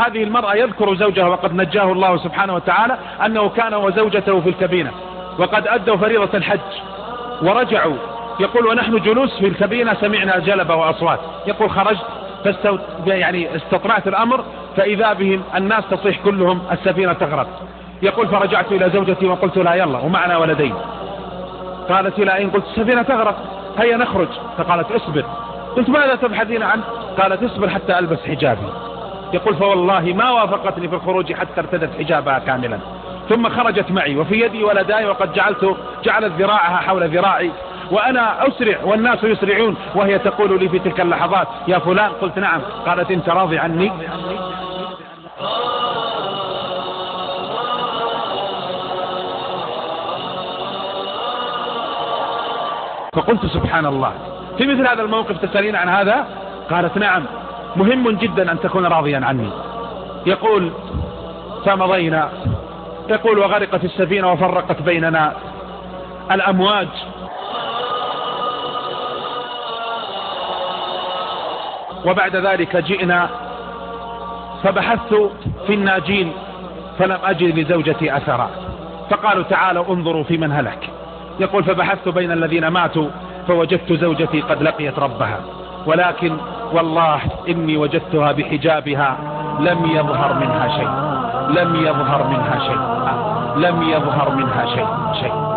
هذه المرأة يذكر زوجها وقد نجاه الله سبحانه وتعالى أنه كان وزوجته في الكبينة وقد أدوا فريضة الحج ورجعوا. يقول ونحن جلوس في الكبينة سمعنا جلبة وأصوات. يقول خرجت استطرعت الأمر فإذا بهم الناس تصيح كلهم السفينة تغرق. يقول فرجعت إلى زوجتي وقلت لها يلا ومعنا ولدين. قالت إلى أين؟ قلت السفينة تغرق هيا نخرج. فقالت اصبر. قلت ماذا تبحثين عنه؟ قالت اصبر حتى ألبس حجابي. يقول فوالله ما وافقتني في الخروج حتى ارتدت حجابها كاملا، ثم خرجت معي وفي يدي ولداي وقد جعلت ذراعها حول ذراعي وأنا أسرع والناس يسرعون، وهي تقول لي في تلك اللحظات يا فلان. قلت نعم. قالت انت راضي عني؟ فقلت سبحان الله، في مثل هذا الموقف تسألين عن هذا؟ قالت نعم، مهم جدا أن تكون راضيا عني. يقول فمضينا. يقول وغرقت السفينة وفرقت بيننا الأمواج. وبعد ذلك جئنا فبحثت في الناجين فلم أجد لزوجتي أثرا، فقالوا تعالوا انظروا في من هلك. يقول فبحثت بين الذين ماتوا فوجدت زوجتي قد لقيت ربها، ولكن والله إني وجدتها بحجابها لم يظهر منها شيء، لم يظهر منها شيء، لم يظهر منها شيء.